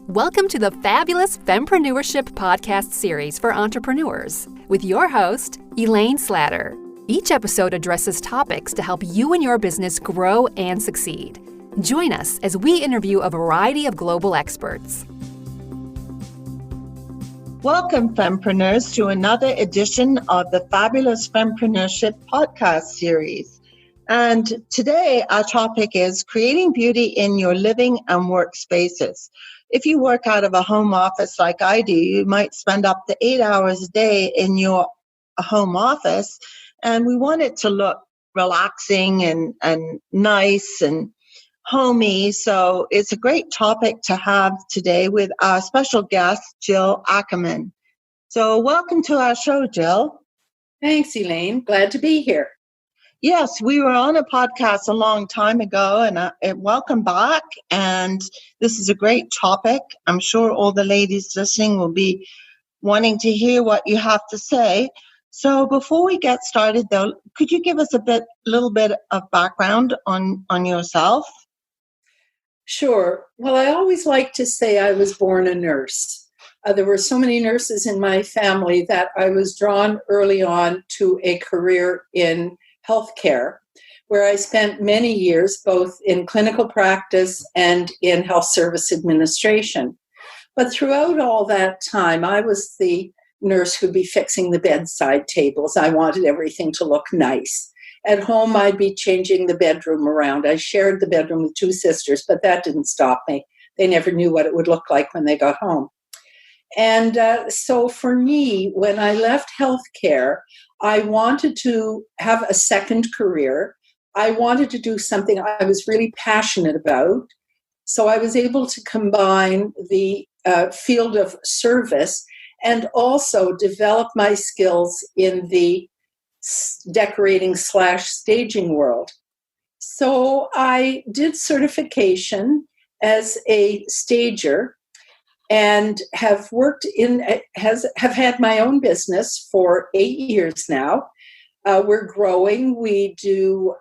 Welcome to the fabulous Fempreneurship podcast series for entrepreneurs with your host, Elaine Slatter. Each episode addresses topics to help you and your business grow and succeed. Join us as we interview a variety of global experts. Welcome, Fempreneurs, to another edition of the fabulous Fempreneurship podcast series. And today our topic is creating beauty in your living and work spaces. If you work out of a home office like I do, you might spend up to 8 hours a day in your home office, and we want it to look relaxing and nice and homey. So it's a great topic to have today with our special guest, Jill Ackerman. So welcome to our show, Jill. Thanks, Elaine. Glad to be here. Yes, we were on a podcast a long time ago, and welcome back. And this is a great topic. I'm sure all the ladies listening will be wanting to hear what you have to say. So before we get started, though, could you give us little bit of background on yourself? Sure. Well, I always like to say I was born a nurse. There were so many nurses in my family that I was drawn early on to a career in healthcare, where I spent many years both in clinical practice and in health service administration. But throughout all that time, I was the nurse who'd be fixing the bedside tables. I wanted everything to look nice. At home, I'd be changing the bedroom around. I shared the bedroom with two sisters, but that didn't stop me. They never knew what it would look like when they got home. And so for me, when I left healthcare, I wanted to have a second career. I wanted to do something I was really passionate about. So I was able to combine the field of service and also develop my skills in the decorating/staging world. So I did certification as a stager and have have had my own business for 8 years now. We're growing. We do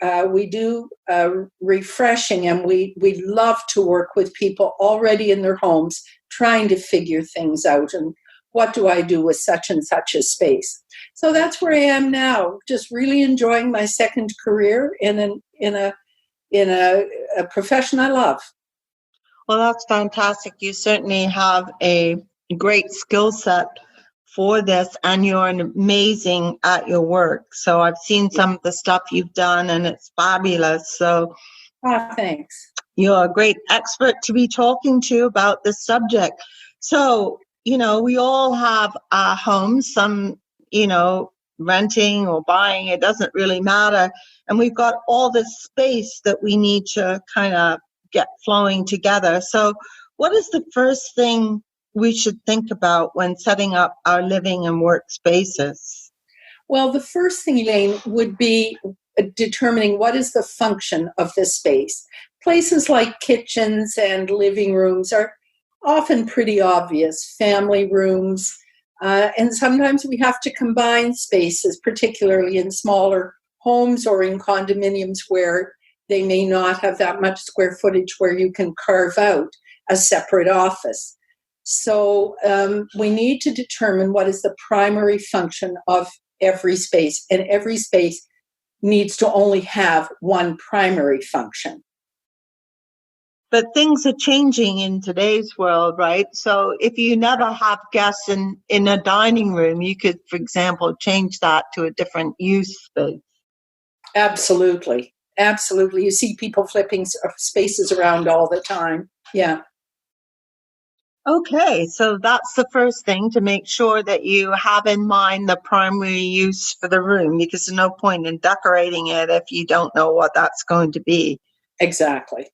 refreshing, and we love to work with people already in their homes, trying to figure things out. And what do I do with such and such a space? So that's where I am now. Just really enjoying my second career in a profession I love. Well, that's fantastic. You certainly have a great skill set for this, and you're amazing at your work. So I've seen some of the stuff you've done, and it's fabulous. So thanks. You're a great expert to be talking to about this subject. So, we all have our homes, some, renting or buying, it doesn't really matter. And we've got all this space that we need to kind of get flowing together. So what is the first thing we should think about when setting up our living and work spaces? Well, the first thing, Elaine, would be determining what is the function of the space. Places like kitchens and living rooms are often pretty obvious, family rooms, and sometimes we have to combine spaces, particularly in smaller homes or in condominiums where they may not have that much square footage where you can carve out a separate office. So we need to determine what is the primary function of every space, and every space needs to only have one primary function. But things are changing in today's world, right? So if you never have guests in a dining room, you could, for example, change that to a different use space. Absolutely. Absolutely. You see people flipping spaces around all the time. Yeah. Okay, so that's the first thing, to make sure that you have in mind the primary use for the room, because there's no point in decorating it if you don't know what that's going to be. Exactly.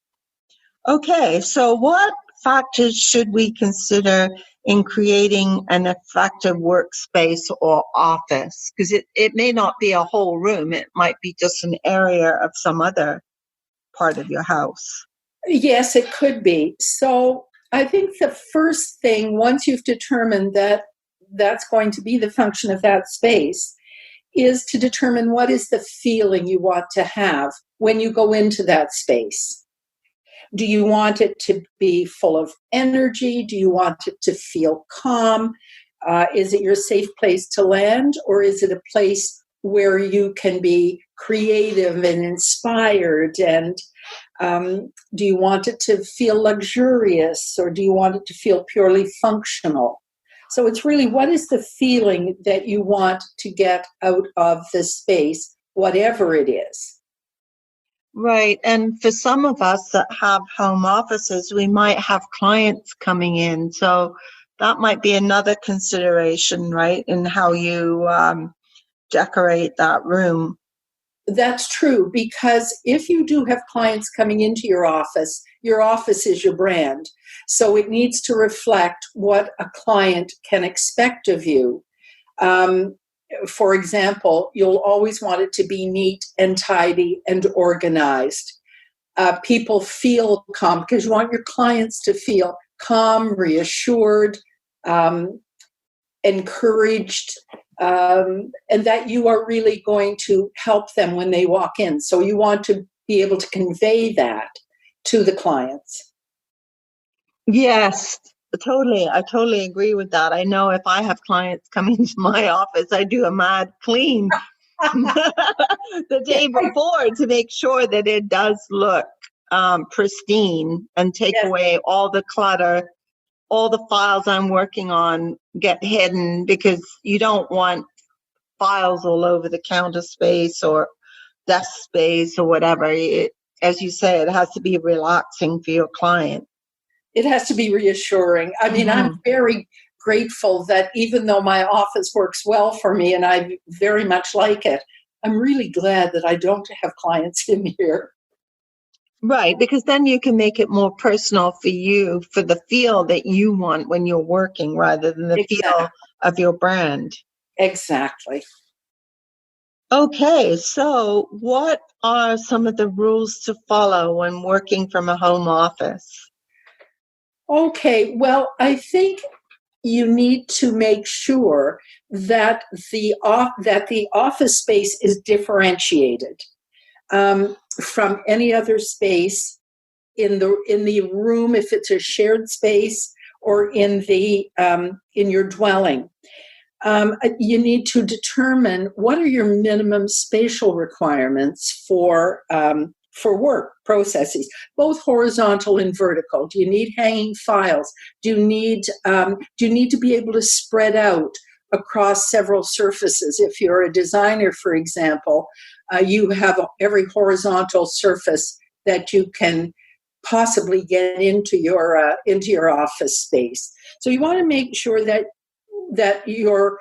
Okay, so what factors should we consider in creating an effective workspace or office? Because it may not be a whole room. It might be just an area of some other part of your house. Yes, it could be. So I think the first thing, once you've determined that that's going to be the function of that space, is to determine what is the feeling you want to have when you go into that space. Do you want it to be full of energy? Do you want it to feel calm? Is it your safe place to land, or is it a place where you can be creative and inspired? And do you want it to feel luxurious, or do you want it to feel purely functional? So it's really, what is the feeling that you want to get out of this space, whatever it is? Right. And for some of us that have home offices, we might have clients coming in. So that might be another consideration, right, in how you decorate that room. That's true, because if you do have clients coming into your office is your brand. So it needs to reflect what a client can expect of you. For example, you'll always want it to be neat and tidy and organized. People feel calm because you want your clients to feel calm, reassured, encouraged, and that you are really going to help them when they walk in. So you want to be able to convey that to the clients. Yes, totally. I totally agree with that. I know if I have clients coming to my office, I do a mad clean the day before to make sure that it does look pristine and take away all the clutter. All the files I'm working on get hidden, because you don't want files all over the counter space or desk space or whatever. As you say, it has to be relaxing for your client. It has to be reassuring. I mean, I'm very grateful that even though my office works well for me and I very much like it, I'm really glad that I don't have clients in here. Right, because then you can make it more personal for you, for the feel that you want when you're working, rather than the feel of your brand. Exactly. Okay, so what are some of the rules to follow when working from a home office? Okay, well, I think you need to make sure that the office space is differentiated from any other space in the room, if it's a shared space, or in your dwelling. You need to determine what are your minimum spatial requirements for work processes, both horizontal and vertical. Do you need hanging files? Do you need to be able to spread out across several surfaces? If you're a designer, for example, you have every horizontal surface that you can possibly get into your office space. So you want to make sure that your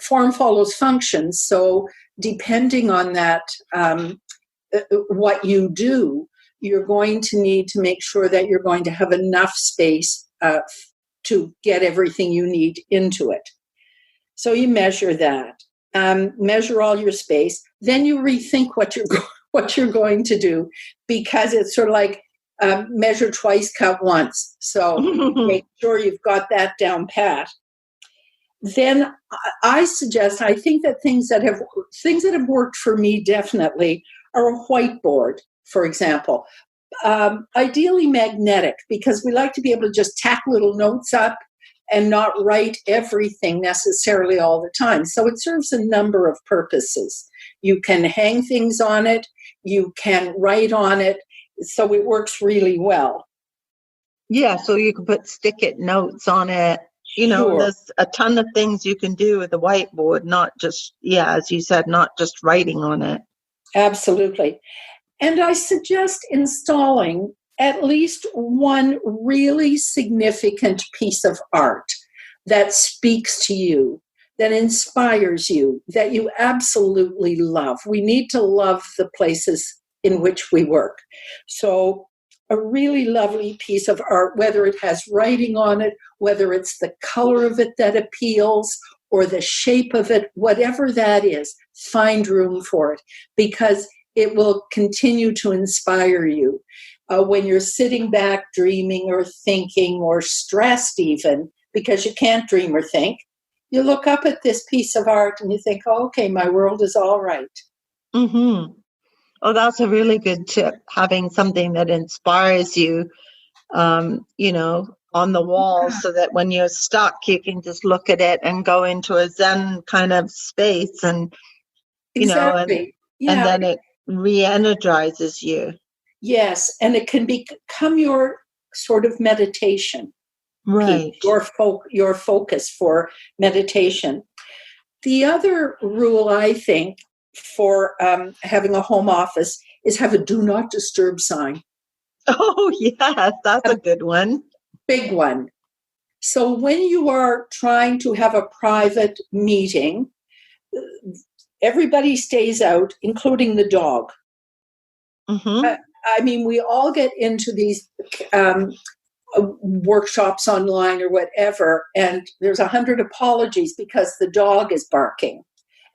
form follows function. So depending on that, what you do, you're going to need to make sure that you're going to have enough space to get everything you need into it. So you measure that, measure all your space, then you rethink what you're going to do, because it's sort of like measure twice, cut once. So make sure you've got that down pat. Then I think that things that have worked for me definitely are a whiteboard, for example. Ideally magnetic, because we like to be able to just tack little notes up and not write everything necessarily all the time. So it serves a number of purposes. You can hang things on it, you can write on it, so it works really well. Yeah, so you can put stick-it notes on it. Sure. There's a ton of things you can do with a whiteboard, not just, as you said, not just writing on it. Absolutely. And I suggest installing at least one really significant piece of art that speaks to you, that inspires you, that you absolutely love. We need to love the places in which we work. So a really lovely piece of art, whether it has writing on it, whether it's the color of it that appeals, or the shape of it, whatever that is, find room for it, because it will continue to inspire you. When you're sitting back dreaming or thinking or stressed even, because you can't dream or think, you look up at this piece of art and you think, oh, okay, my world is all right. Mm-hmm. Oh, that's a really good tip, having something that inspires you, on the wall so that when you're stuck, you can just look at it and go into a Zen kind of space and, Exactly. and Yeah. then it re-energizes you. Yes. And it can become your sort of meditation piece, Right. your focus for meditation. The other rule, I think, for having a home office is have a do not disturb sign. Oh, yes, that's a good one. Big one. So when you are trying to have a private meeting, everybody stays out, including the dog. Mm-hmm. I mean, we all get into these workshops online or whatever, and there's 100 apologies because the dog is barking.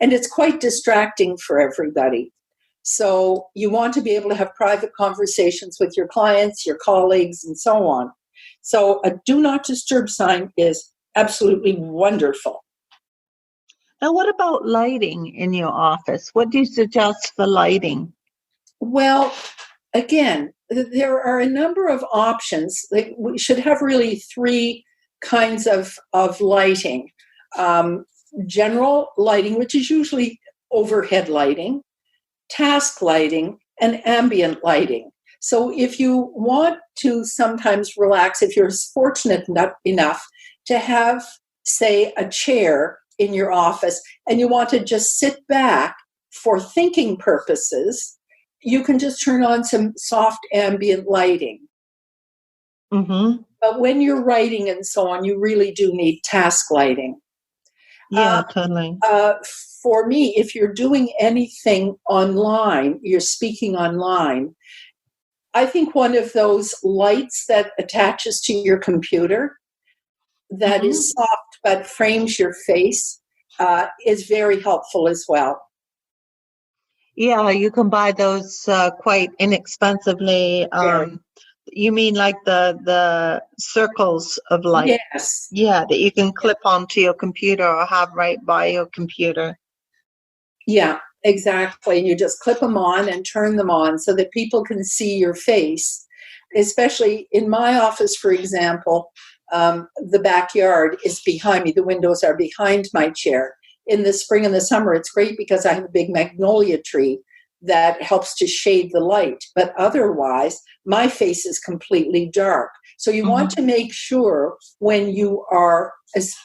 And it's quite distracting for everybody. So you want to be able to have private conversations with your clients, your colleagues, and so on. So a do not disturb sign is absolutely wonderful. Now, what about lighting in your office? What do you suggest for lighting? Well, again, there are a number of options. We should have really three kinds of lighting. General lighting, which is usually overhead lighting, task lighting, and ambient lighting. So if you want to sometimes relax, if you're fortunate enough to have, say, a chair in your office and you want to just sit back for thinking purposes, you can just turn on some soft ambient lighting. Mm-hmm. But when you're writing and so on, you really do need task lighting. Yeah, totally. For me, if you're doing anything online, you're speaking online, I think one of those lights that attaches to your computer that is soft but frames your face is very helpful as well. Yeah, you can buy those quite inexpensively. You mean like the circles of light? Yes. Yeah, that you can clip onto your computer or have right by your computer. Yeah, exactly. You just clip them on and turn them on so that people can see your face. Especially in my office, for example, the backyard is behind me. The windows are behind my chair. In the spring and the summer, it's great because I have a big magnolia tree that helps to shade the light. But otherwise, my face is completely dark. So you want to make sure when you are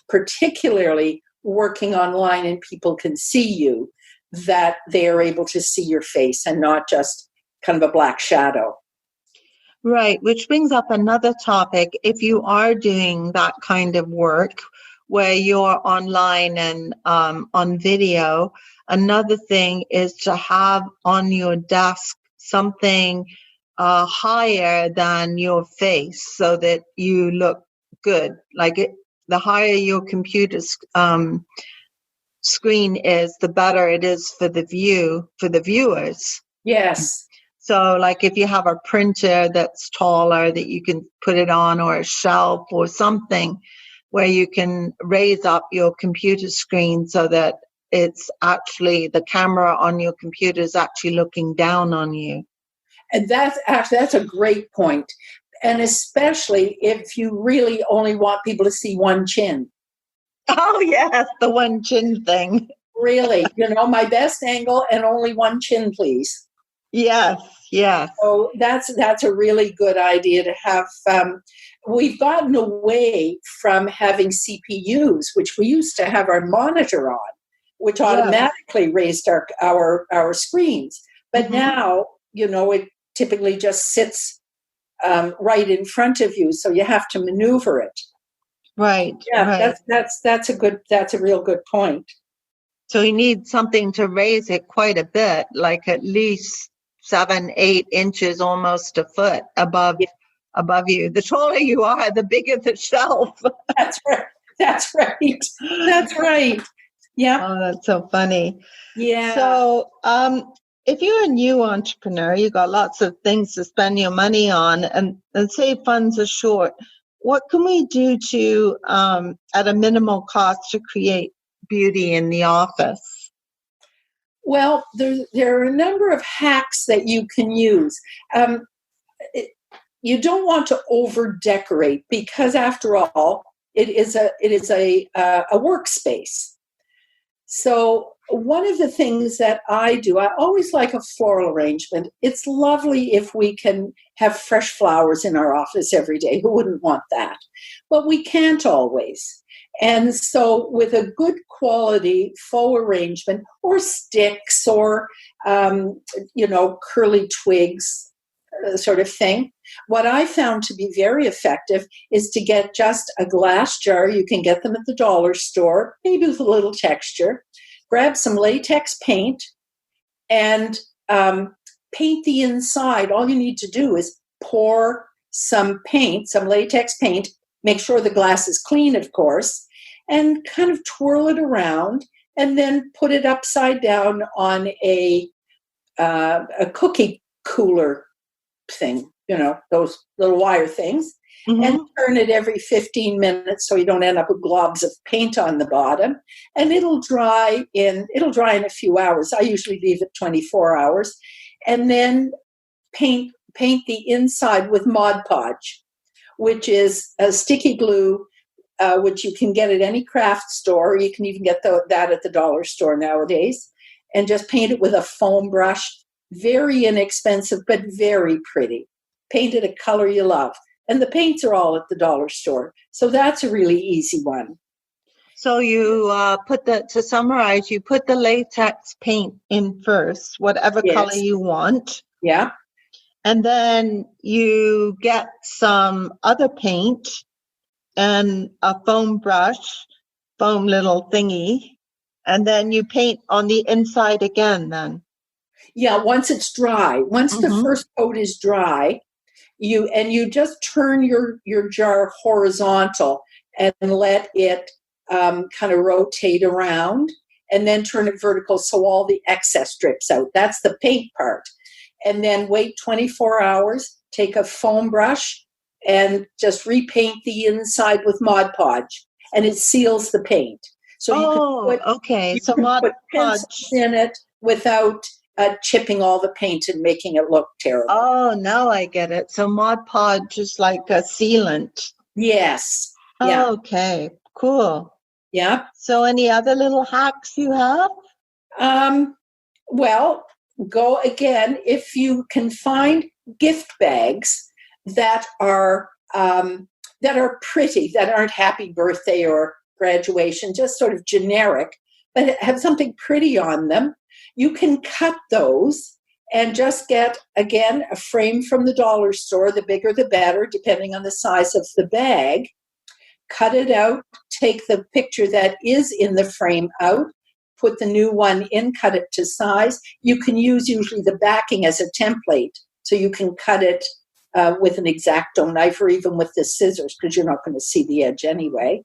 particularly working online and people can see you, that they are able to see your face and not just kind of a black shadow. Right, which brings up another topic. If you are doing that kind of work where you're online and on video, another thing is to have on your desk something higher than your face so that you look good. The higher your computer's screen is, the better it is for the viewers. Yes. So like if you have a printer that's taller that you can put it on, or a shelf or something where you can raise up your computer screen so that it's actually the camera on your computer is actually looking down on you. And that's a great point. And especially if you really only want people to see one chin. Oh, yes, the one chin thing. Really, my best angle and only one chin, please. Yes, yes. So that's a really good idea to have. We've gotten away from having CPUs, which we used to have our monitor on, which automatically raised our screens. But now, it typically just sits right in front of you, so you have to maneuver it. Right. Yeah, right. that's a real good point. So you need something to raise it quite a bit, like at least 7-8 inches, almost a foot above you. The taller you are, the bigger the shelf. That's right. That's right. That's right. Yeah. Oh, that's so funny. Yeah. So, if you're a new entrepreneur, you got lots of things to spend your money on, and say funds are short. What can we do to, at a minimal cost, to create beauty in the office? Well, there are a number of hacks that you can use. You don't want to over decorate because, after all, it is a workspace. So one of the things that I do, I always like a floral arrangement. It's lovely if we can have fresh flowers in our office every day. Who wouldn't want that? But we can't always. And so with a good quality faux arrangement or sticks or, curly twigs sort of thing, what I found to be very effective is to get just a glass jar. You can get them at the dollar store, maybe with a little texture. Grab some latex paint and paint the inside. All you need to do is pour some paint, some latex paint, make sure the glass is clean, of course, and kind of twirl it around and then put it upside down on a cookie cooler thing, those little wire things, and turn it every 15 minutes so you don't end up with globs of paint on the bottom. And it'll dry in a few hours. I usually leave it 24 hours. And then paint the inside with Mod Podge, which is a sticky glue, which you can get at any craft store. You can even get that at the dollar store nowadays. And just paint it with a foam brush. Very inexpensive, but very pretty. Paint it a color you love. And the paints are all at the dollar store. So that's a really easy one. So you to summarize, you put the latex paint in first, whatever color you want. Yeah. And then you get some other paint and a foam brush, foam little thingy. And then you paint on the inside again then. Yeah, once it's dry. Once the first coat is dry, you just turn your jar horizontal and let it kind of rotate around, and then turn it vertical so all the excess drips out. That's the paint part. And then wait 24 hours, take a foam brush and just repaint the inside with Mod Podge, and it seals the paint. So you can put pencils in it without chipping all the paint and making it look terrible. Oh, now I get it. So Mod Podge is like a sealant. Yes. Yeah. Okay, cool. Yeah. So any other little hacks you have? Well, go again. If you can find gift bags that are pretty, that aren't happy birthday or graduation, just sort of generic, but have something pretty on them, you can cut those and just get, again, a frame from the dollar store. The bigger the better, depending on the size of the bag. Cut it out, take the picture that is in the frame out, put the new one in, cut it to size. You can use usually the backing as a template, so you can cut it with an X-Acto knife or even with the scissors, because you're not going to see the edge anyway.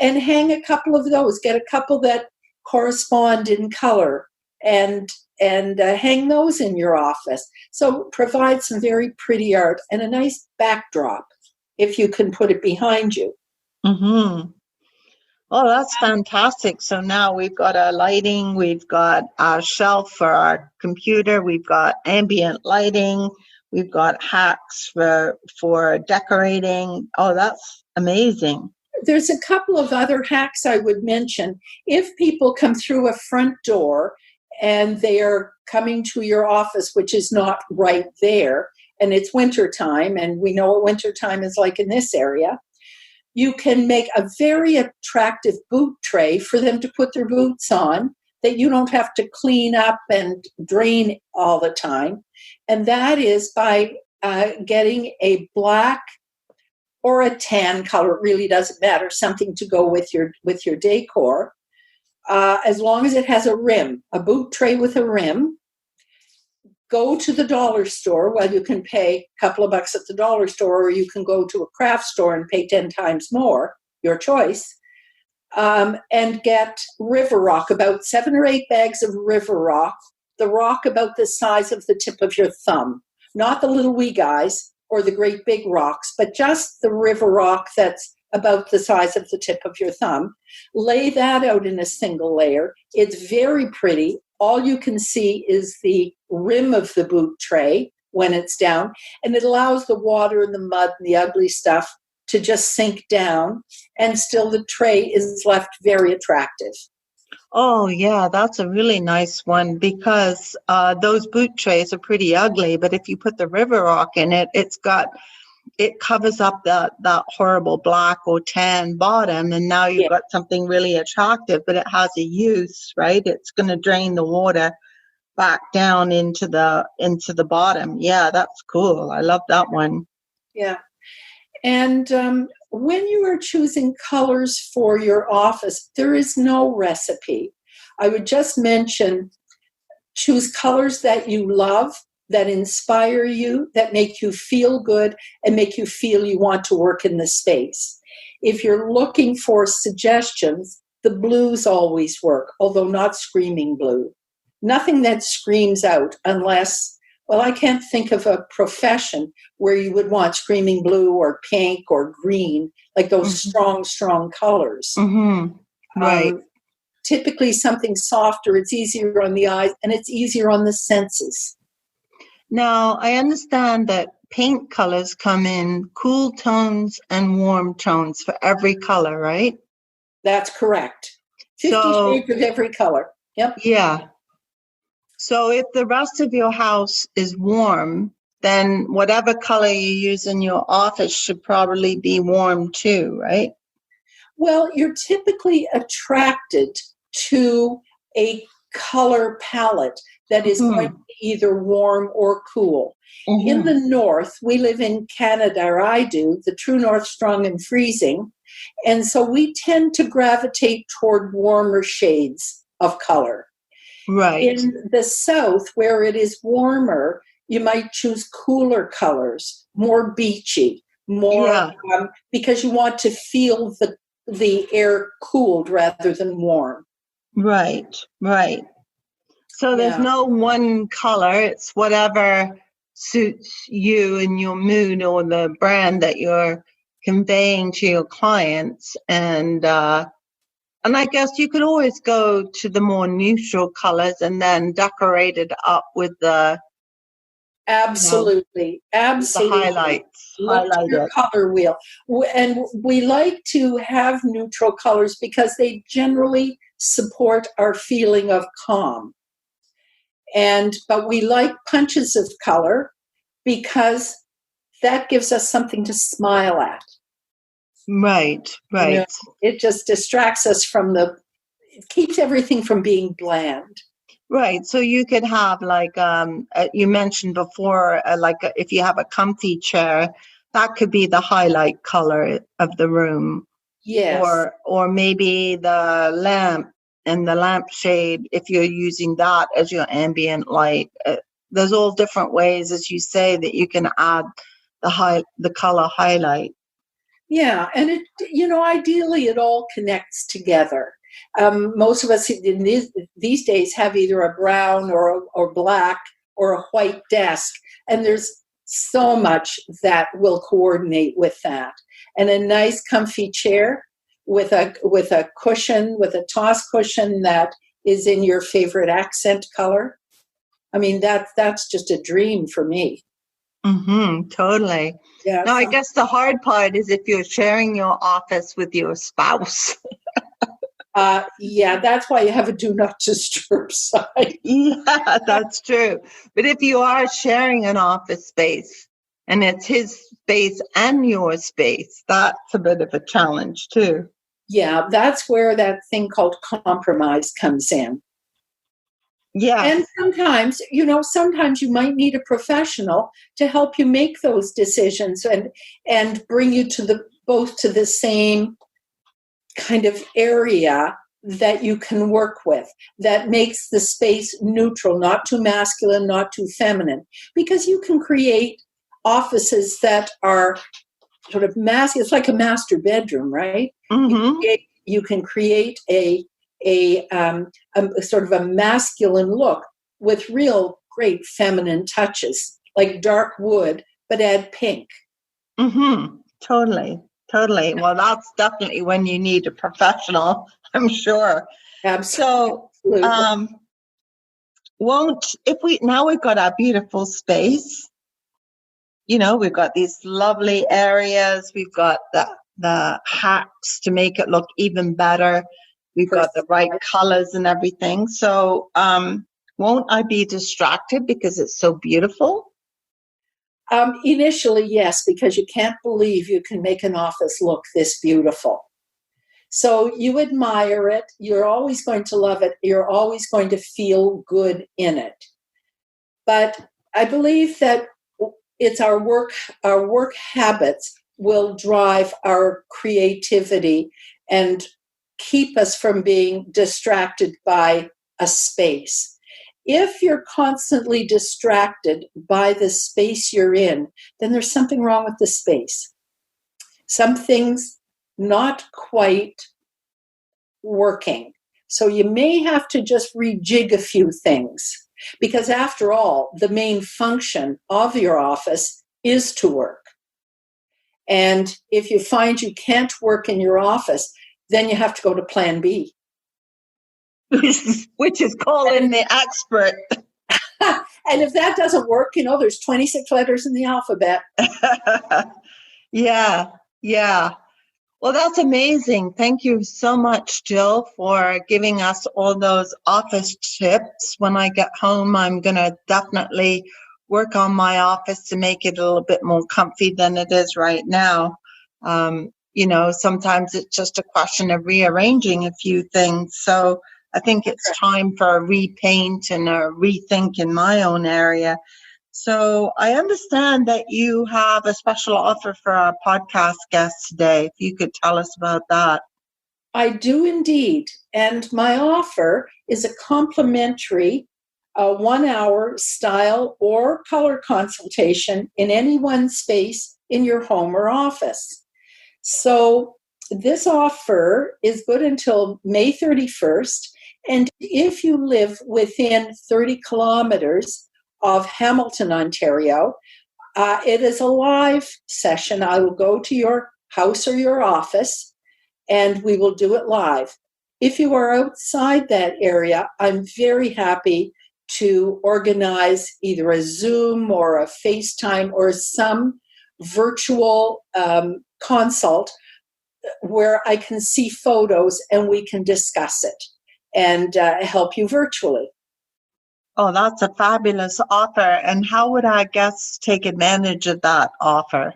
And hang a couple of those. Get a couple that correspond in color and hang those in your office. So provide some very pretty art and a nice backdrop if you can put it behind you. Mm-hmm. Oh, that's fantastic. So now we've got our lighting, we've got our shelf for our computer, we've got ambient lighting, we've got hacks for decorating. Oh, that's amazing. There's a couple of other hacks I would mention. If people come through a front door and they are coming to your office, which is not right there, and it's wintertime, and we know what wintertime is like in this area, you can make a very attractive boot tray for them to put their boots on that you don't have to clean up and drain all the time. And that is by getting a black or a tan color. It really doesn't matter, something to go with your decor, as long as it has a rim, a boot tray with a rim. Go to the dollar store. Well, you can pay a couple of bucks at the dollar store, or you can go to a craft store and pay 10 times more, your choice, and get river rock, about 7 or 8 bags of river rock, the rock about the size of the tip of your thumb, not the little wee guys or the great big rocks, but just the river rock that's about the size of the tip of your thumb. Lay that out in a single layer. It's very pretty, all you can see is the rim of the boot tray when it's down, and it allows the water and the mud and the ugly stuff to just sink down, and still the tray is left very attractive. Oh, yeah, that's a really nice one because those boot trays are pretty ugly, but if you put the River Rock in it, it covers up that horrible black or tan bottom, and now you've got something really attractive, but it has a use, right? It's going to drain the water back down into the bottom. Yeah, that's cool. I love that one. Yeah. And when you are choosing colors for your office, there is no recipe. I would just mention, choose colors that you love, that inspire you, that make you feel good, and make you feel you want to work in the space. If you're looking for suggestions, the blues always work, although not screaming blue. Nothing that screams out unless, well, I can't think of a profession where you would want screaming blue or pink or green, like those strong colors. Right. Typically something softer, it's easier on the eyes, and it's easier on the senses. Now, I understand that paint colors come in cool tones and warm tones for every color, right? That's correct. 50 shades of every color. Yep. Yeah. So if the rest of your house is warm, then whatever color you use in your office should probably be warm too, right? Well, you're typically attracted to a color palette that is going to be either warm or cool. In the north, we live in Canada, or I do, the true north, strong and freezing. And so we tend to gravitate toward warmer shades of color. Right. In the south, where it is warmer, you might choose cooler colors, more beachy, more because you want to feel the air cooled rather than warm. Right. So there's no one color. It's whatever suits you and your mood or the brand that you're conveying to your clients. And I guess you could always go to the more neutral colors and then decorate it up with the absolutely the highlights. Look your color wheel. And we like to have neutral colors because they generally support our feeling of calm. But we like punches of color because that gives us something to smile at. Right. You know, it just distracts us it keeps everything from being bland. Right. So you could have like, you mentioned before, if you have a comfy chair, that could be the highlight color of the room. Yes. Or maybe the lamp and the lampshade, if you're using that as your ambient light. There's all different ways, as you say, that you can add the color highlight. Yeah, and ideally it all connects together. Most of us in these days have either a brown or black or a white desk, and there's so much that will coordinate with that. And a nice comfy chair with a cushion, with a toss cushion that is in your favorite accent color. I mean, that's just a dream for me. Totally. Yeah. Now, I guess the hard part is if you're sharing your office with your spouse. That's why you have a do not disturb sign. Yeah, that's true. But if you are sharing an office space and it's his space and your space, that's a bit of a challenge too. Yeah, that's where that thing called compromise comes in. Yeah. And sometimes you might need a professional to help you make those decisions and bring you both to the same kind of area that you can work with, that makes the space neutral, not too masculine, not too feminine. Because you can create offices that are sort of masculine. It's like a master bedroom, right? You can create a sort of a masculine look with real great feminine touches, like dark wood, but add pink. Totally. Well, that's definitely when you need a professional, I'm sure. Absolutely. So, we've got our beautiful space, we've got these lovely areas, we've got the hacks to make it look even better. We've got the right colors and everything. So, won't I be distracted because it's so beautiful? Initially, yes, because you can't believe you can make an office look this beautiful. So you admire it. You're always going to love it. You're always going to feel good in it. But I believe that it's our work habits will drive our creativity and keep us from being distracted by a space. If you're constantly distracted by the space you're in, then there's something wrong with the space. Something's not quite working. So you may have to just rejig a few things, because after all, the main function of your office is to work. And if you find you can't work in your office, then you have to go to plan B. Which is calling the expert. And if that doesn't work, there's 26 letters in the alphabet. Yeah. Well, that's amazing. Thank you so much, Jill, for giving us all those office tips. When I get home, I'm going to definitely work on my office to make it a little bit more comfy than it is right now. Sometimes it's just a question of rearranging a few things. So I think it's time for a repaint and a rethink in my own area. So I understand that you have a special offer for our podcast guests today. If you could tell us about that. I do indeed. And my offer is a complimentary 1-hour style or color consultation in any one space in your home or office. So this offer is good until May 31st. And if you live within 30 kilometers of Hamilton, Ontario, it is a live session. I will go to your house or your office, and we will do it live. If you are outside that area, I'm very happy to organize either a Zoom or a FaceTime or some virtual consult where I can see photos and we can discuss it and help you virtually. Oh, that's a fabulous offer. And how would our guests take advantage of that offer?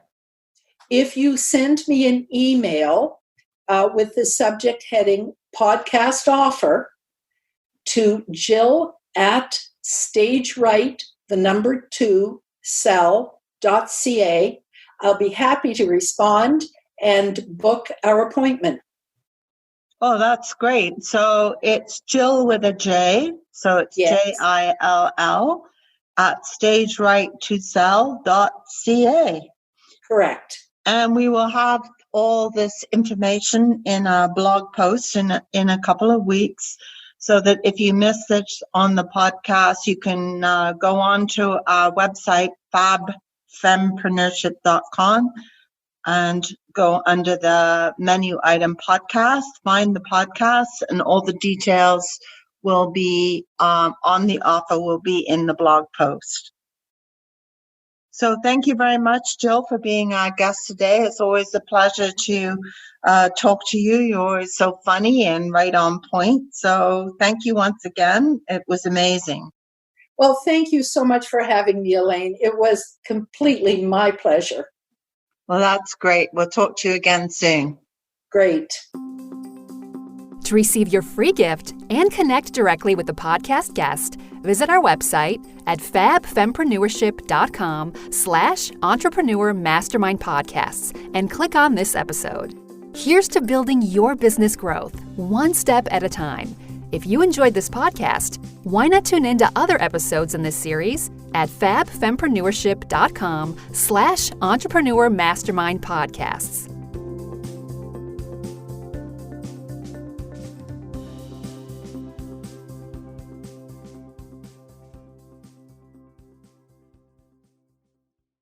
If you send me an email with the subject heading podcast offer to jill@stageright2cell.ca, I'll be happy to respond and book our appointment. Oh, that's great. So it's Jill with a J. So it's Yes. JILL at stageright2cell.ca. Correct. And we will have all this information in a blog post in a couple of weeks, so that if you miss it on the podcast, you can go on to our website, fabfempreneurship.com, and go under the menu item podcast, find the podcast, and all the details will be on the offer will be in the blog post. So thank you very much, Jill, for being our guest today. It's always a pleasure to talk to you. You're always so funny and right on point. So thank you once again. It was amazing. Well, thank you so much for having me, Elaine. It was completely my pleasure. Well, that's great. We'll talk to you again soon. Great. To receive your free gift and connect directly with the podcast guest, visit our website at fabfempreneurship.com/entrepreneur mastermind podcasts and click on this episode. Here's to building your business growth, one step at a time. If you enjoyed this podcast, why not tune in to other episodes in this series at fabfempreneurship.com/entrepreneur mastermind podcasts.